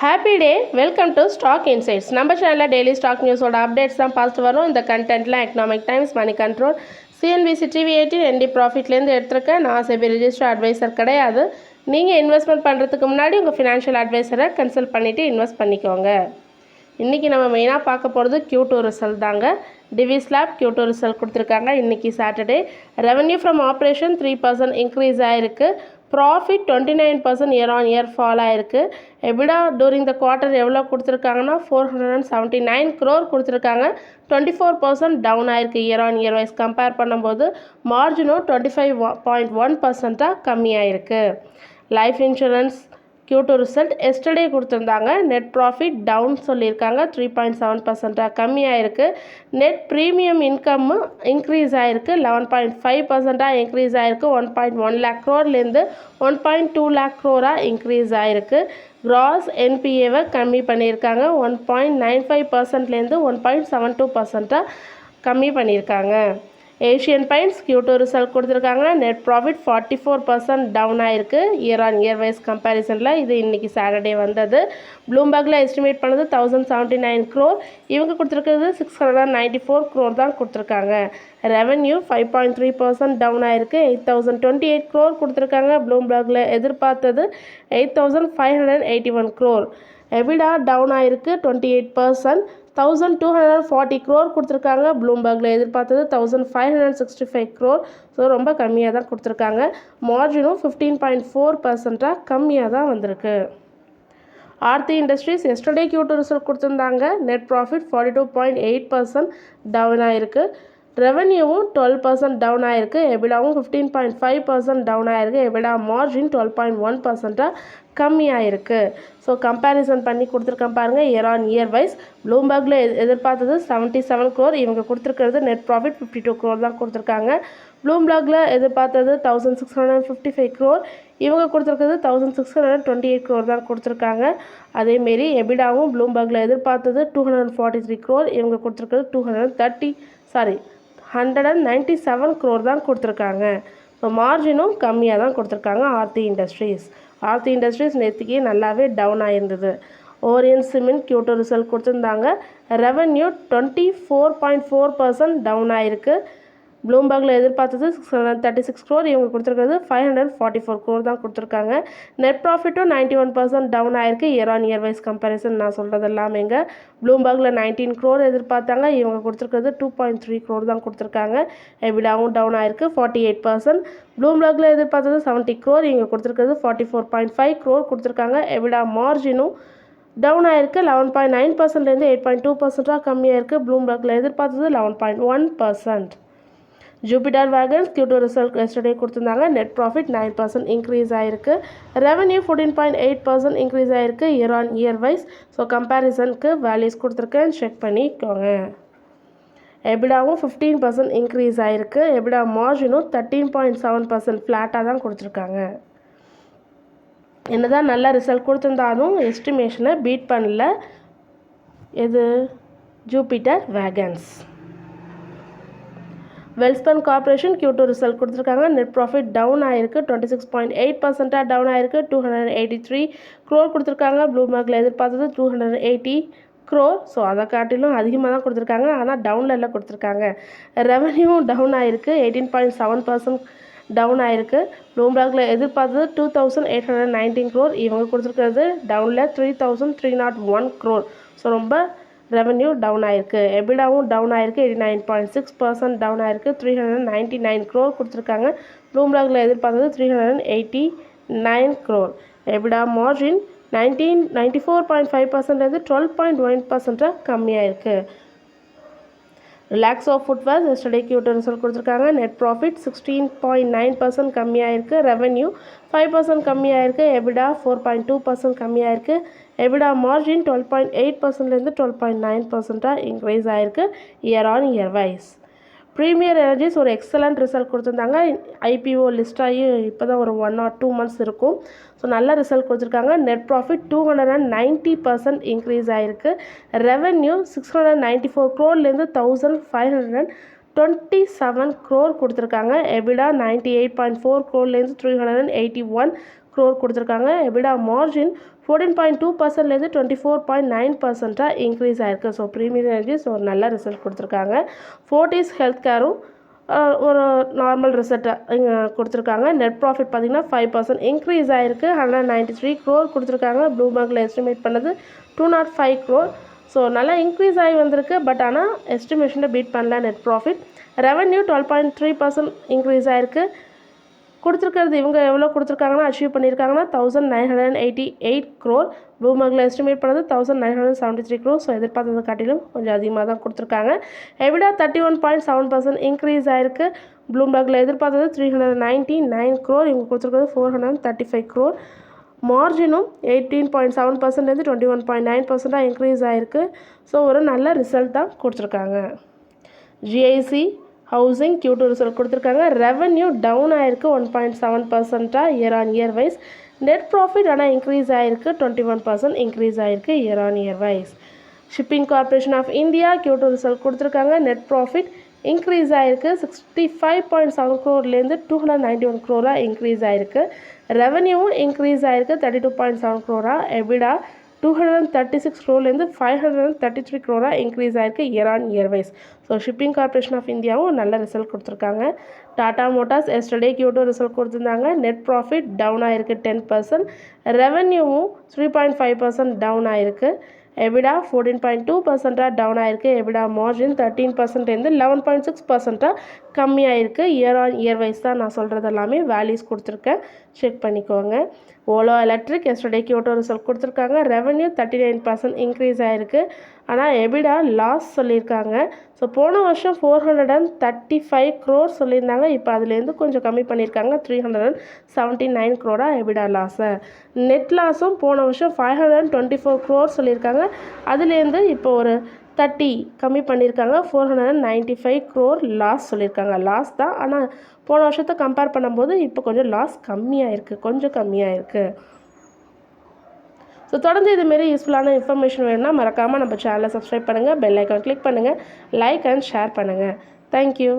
Happy day, welcome to stock insights. நம்ம சேனலில் daily stock நியூஸோட updates தான் பார்த்துட்டு வரும். இந்த கண்டென்ட்லாம் economic times, money control, CNBC TV 18 ND ப்ராஃபிட்லேருந்து எடுத்திருக்கேன். நான் செபி ரிஜிஸ்டர் அட்வைசர் கிடையாது. நீங்கள் இன்வெஸ்ட்மெண்ட் பண்ணுறதுக்கு முன்னாடி உங்கள் ஃபினான்ஷியல் அட்வைசரை கன்சல்ட் பண்ணிவிட்டு இன்வெஸ்ட் பண்ணிக்கோங்க. இன்றைக்கி நம்ம மெயினாக பார்க்க போகிறது Q2 ரிசல்ட் தாங்க. டிவி ஸ்லாப் Q2 ரிசல்ட் கொடுத்துருக்காங்க. இன்றைக்கி Saturday. Revenue from operation 3% increase ஆகிருக்கு. Profit 29% year on year fall ஆகிருக்கு. எபிடா டூரிங் த குவார்ட்டர் எவ்வளோ கொடுத்துருக்காங்கன்னா 479 crore கொடுத்துருக்காங்க. 24% டவுன் ஆகிருக்கு year on year wise compare பண்ணும்போது. மார்ஜினும் 25.1% கம்மியாயிருக்கு. Life insurance Q2 result yesterday கொடுத்துருந்தாங்க. நெட் ப்ராஃபிட் டவுன் சொல்லியிருக்காங்க. 3.7% கம்மியாயிருக்கு. நெட் ப்ரீமியம் இன்கம் இன்க்ரீஸ் ஆகிருக்கு. 11.5% இன்க்ரீஸ் ஆகிருக்கு. 1.1 lakh crore-லேருந்து 1.2 lakh crore இன்க்ரீஸ் ஆகிருக்கு. கிராஸ் என்பிஏவை கம்மி பண்ணியிருக்காங்க. 1.95%லேருந்து 1.72% கம்மி பண்ணியிருக்காங்க. ஏஷியன் பெயிண்ட்ஸ் Q2 ரிசல்ட் கொடுத்துருக்காங்க. நெட் ப்ராஃபிட் 44% டவுன் ஆகிருக்கு இயர் ஆன் இயர் வைஸ் கம்பேரிசனில். இது இன்றைக்கி சாட்டர்டே வந்தது. ப்ளூம்பர்கில் எஸ்டிமேட் பண்ணது 1079 crore. இவங்க கொடுத்துருக்கிறது 694 crore தான் கொடுத்துருக்காங்க. ரெவன்யூ 5.3% டவுன் ஆகிருக்கு. 8028 crore கொடுத்துருக்காங்க. ப்ளூம்பர்கில் எதிர்பார்த்தது 8581 crore. எபிடா டவுன் ஆகிருக்கு 28%. 1240 crore கொடுத்துருக்காங்க. ப்ளூம்பர்கில் எதிர்பார்த்தது 1565 crore. ஸோ ரொம்ப கம்மியாக தான் கொடுத்துருக்காங்க. மார்ஜினும் 15.4% கம்மியாக தான் வந்திருக்கு. Aarti industries yesterday Q2 result கொடுத்துருந்தாங்க. நெட் ப்ராஃபிட் 42.8% டவுன் ஆகிருக்கு. ரெவன்யூவும் 12% டவுன் ஆகிருக்கு. எபிடாவும் 15.5% டவுன் ஆகிருக்கு. எபிடா மார்ஜின் 12.1% கம்மியாயிருக்கு. ஸோ கம்பேரிசன் பண்ணி கொடுத்துருக்கேன் பாருங்கள். இயர் ஆன் இயர் வைஸ் ப்ளூம்பர்கில் எதிர்பார்த்தது 77 crore. இவங்க கொடுத்துருக்கிறது நெட் ப்ராஃபிட் 52 crore தான் கொடுத்துருக்காங்க. ப்ளூம்பர்கில் எதிர்பார்த்தது 1655 crore. இவங்க கொடுத்துருக்கிறது 1628 crore தான் கொடுத்துருக்காங்க. அதேமாரி எபிடாவும் ப்ளூம்பர்கில் எதிர்பார்த்தது 243 crore. இவங்க கொடுத்துருக்கிறது 197 crore தான் கொடுத்துருக்காங்க. ஸோ மார்ஜினும் கம்மியாக தான் கொடுத்துருக்காங்க. ஆர்த்தி இண்டஸ்ட்ரீஸ் நேற்றுக்கே நல்லாவே டவுன் ஆகிருந்தது. ஓரியன் சிமெண்ட் Q2 ரிசல்ட் கொடுத்துருந்தாங்க. ரெவன்யூ 24.4% டவுன் ஆகிருக்கு. ப்ளூம்பர்கில் எதிர்பார்த்தது 636 crore. இவங்க கொடுத்துருக்கிறது 544 crore தான் கொடுத்துருக்காங்க. நெட் ப்ராஃபிட்டும் 91% டவுன் ஆகிருக்கு year on year wise comparison. நான் சொல்கிறது எல்லாமேங்க. ப்ளூம்பர்கில் 19 crore எதிர்பார்த்தாங்க. இவங்க கொடுத்துருக்கிறது 2.3 crore தான் கொடுத்துருக்காங்க. எபிடாவும் டவுன் ஆகிருக்கு 48%. ப்ளூம்பர்கில் எதிர்பார்த்தது 70 crore. இவங்க கொடுத்துருக்கிறது 44.5 crore கொடுத்துருக்காங்க. எபிடா மார்ஜினும் டவுன் ஆகிருக்கு. 11.9%லேருந்து 8.2% கம்மியாக இருக்குது. ப்ளூம்பர்கில் எதிர்பார்த்தது 11.1%. Jupiter wagons Q2 result yesterday கொடுத்துருந்தாங்க. நெட் ப்ராஃபிட் 9% இன்க்ரீஸ் ஆகிருக்கு. ரெவன்யூ 14.8% இன்க்ரீஸ் ஆகிருக்கு year on year wise. So கம்பேரிசனுக்கு வேல்யூஸ் கொடுத்துருக்கேன், செக் பண்ணிக்கோங்க. எபிடாவும் 15% இன்க்ரீஸ் ஆகிருக்கு. எபிடா மார்ஜினும் 13.7% ஃப்ளாட்டாக தான் கொடுத்துருக்காங்க. என்னதான் நல்ல ரிசல்ட் கொடுத்துருந்தாலும் எஸ்டிமேஷனை பீட் பண்ணல. இது Jupiter wagons. Welspun corporation Q2 result கொடுத்துருக்காங்க. நெட் ப்ராஃபிட் டவுன் ஆகிருக்கு. 26.8% டவுன் ஆகிருக்கு. 283 crore கொடுத்துருக்காங்க. ப்ளூம்பர்கில் எதிர்பார்த்தது 280 crore. ஸோ அதை காட்டிலும் அதிகமாக தான் கொடுத்துருக்காங்க. ஆனால் டவுனில் கொடுத்துருக்காங்க. ரெவன்யூ டவுன் ஆகிருக்கு. 18.7% டவுன் ஆகிருக்கு. ப்ளூம்பர்கில் எதிர்பார்த்தது 2819 crore. இவங்க கொடுத்துருக்கிறது டவுனில் 3301 crore. ஸோ ரொம்ப ரெவன்யூ டவுன் ஆகிருக்கு. எபிடாவும் டவுன் ஆகிருக்கு. 89.6% டவுன் ஆகிருக்கு. 399 crore கொடுத்துருக்காங்க. ப்ளூம்பர்கில் எதிர்பார்த்தது 389 crore. எபிடா மார்ஜின் 94.5%லேருந்து 12.1% கம்மியாயிருக்கு. Relaxo footwears yesterday Q2 result கொடுத்துருக்காங்க. நெட் ப்ராஃபிட் 16.9% கம்மியாயிருக்கு. ரெவன்யூ 5% கம்மியாயிருக்கு. எபிடா 4.2% கம்மியாயிருக்கு. எபிடா மார்ஜின் 12.8%லேருந்து 12.9% இன்க்ரீஸ் ஆகிருக்கு year on year wise. Premier energies ஒரு எக்ஸலண்ட் ரிசல்ட் கொடுத்துருந்தாங்க. IPO லிஸ்ட் ஆகி இப்போ தான் ஒரு 1 or 2 months இருக்கும். ஸோ நல்ல ரிசல்ட் கொடுத்துருக்காங்க. நெட் ப்ராஃபிட் 290% இன்க்ரீஸ் ஆகிருக்கு. ரெவன்யூ 694 crore-லேருந்து 1527 crore கொடுத்துருக்காங்க. எபிடா 98.4 crore-லேருந்து 381 crore கொடுத்துருக்காங்க. எபிடா மார்ஜின் 14.2%லேருந்து 24.9% இன்க்ரீஸ் ஆயிருக்கு. ஸோ ப்ரீமியம் எனர்ஜிஸ் ஒரு நல்ல ரிசல்ட் கொடுத்துருக்காங்க. ஃபோர்டிஸ் ஹெல்த் கேரும் ஒரு நார்மல் ரிசல்ட்டை இங்கே கொடுத்துருக்காங்க. நெட் ப்ராஃபிட் பார்த்திங்கன்னா 5% இன்க்ரீஸ் ஆகிருக்கு. 193 crore கொடுத்துருக்காங்க. ப்ளூபர்கில் எஸ்டிமேட் பண்ணது 205 crore. ஸோ நல்லா இன்க்ரீஸ் ஆகி வந்திருக்கு. பட் ஆனால் எஸ்டிமேஷனை பீட் பண்ணல நெட் ப்ராஃபிட். ரெவன்யூ 12.3% இன்க்ரீஸ் ஆகிருக்கு. கொடுத்துருக்கிறது இவங்க எவ்வளோ கொடுத்துருக்காங்கன்னா அச்சீவ் பண்ணியிருக்காங்கன்னா 1988 crore. ப்ளூபர்கில் எஸ்டிமேட் பண்ணது 1973 crore. ஸோ எதிர்பார்த்ததை காட்டிலும் கொஞ்சம் அதிகமாக தான் கொடுத்துருக்காங்க. எபிடா 31.7% இன்க்ரீஸ் ஆகிருக்கு. ப்ளூபர்கில் எதிர்பார்த்தது 399 crore. இவங்க கொடுத்துருக்கிறது 435 crore. மார்ஜினும் 18.7%லேருந்து 21.9% இன்க்ரீஸ் ஆகிருக்கு. ஸோ ஒரு நல்ல ரிசல்ட் தான் கொடுத்துருக்காங்க. ஜிஐசி ஹவுசிங் Q2 ரிசல்ட் கொடுத்துருக்காங்க. ரெவன்யூ டவுன் ஆகிருக்கு 1.7% year on year wise. Net profit ஆனால் இன்க்ரீஸ் ஆகிருக்கு 21% இன்க்ரீஸ் ஆகிருக்கு year on year wise. Shipping corporation of India Q2 result கொடுத்துருக்காங்க. நெட் ப்ராஃபிட் இன்க்ரீஸ் ஆகிருக்கு 65.7 crore-லேருந்து 291 crore இன்க்ரீஸ் ஆகிருக்கு. ரெவன்யூவும் இன்க்ரீஸ் ஆகிருக்கு 32.7 crore. எபிடா 236 crore-லேருந்து 533 crore இன்க்ரீஸ் ஆகிருக்கு year on year wise. So shipping corporation of இந்தியாவும் நல்ல ரிசல்ட் கொடுத்துருக்காங்க. Tata motors yesterday Q2 result கொடுத்துருந்தாங்க. நெட் ப்ராஃபிட் டவுன் ஆகிருக்கு 10%. ரெவன்யூவும் 3.5% டவுன் ஆகிருக்கு. எபிடா 14.2% டவுன் ஆகிருக்கு. எபிடா மார்ஜின் 13%லேருந்து 11.6% கம்மியாயிருக்கு. இயர் ஆன் இயர் வைஸ் தான் நான் சொல்கிறது எல்லாமே வேல்யூஸ் கொடுத்துருக்கேன், செக் பண்ணிக்கோங்க. Ola electric yesterday Q2 result கொடுத்துருக்காங்க. ரெவன்யூ 39% இன்க்ரீஸ் ஆகிருக்கு. ஆனால் எபிடா லாஸ் சொல்லியிருக்காங்க. ஸோ போன வருஷம் 435 crore சொல்லியிருந்தாங்க. இப்போ அதுலேருந்து கொஞ்சம் கம்மி பண்ணியிருக்காங்க. 379 crore எபிடா லாஸை. நெட் லாஸும் போன வருஷம் 524 crore சொல்லியிருக்காங்க. அதுலேருந்து இப்போ ஒரு 30 கம்மி பண்ணியிருக்காங்க. 495 crore லாஸ் சொல்லியிருக்காங்க. லாஸ் தான், ஆனால் போன வருஷத்தை கம்பேர் பண்ணும்போது இப்போ கொஞ்சம் லாஸ் கம்மியாக இருக்குது, கொஞ்சம் கம்மியாக இருக்குது. ஸோ தொடர்ந்து இதுமாரி யூஸ்ஃபுல்லான இன்ஃபர்மேஷன் வேணும்னா மறக்காமல் நம்ம சேனலை சப்ஸ்கிரைப் பண்ணுங்கள், பெல் ஐக்கான் கிளிக் பண்ணுங்கள், லைக் அண்ட் ஷேர் பண்ணுங்கள். தேங்க்யூ.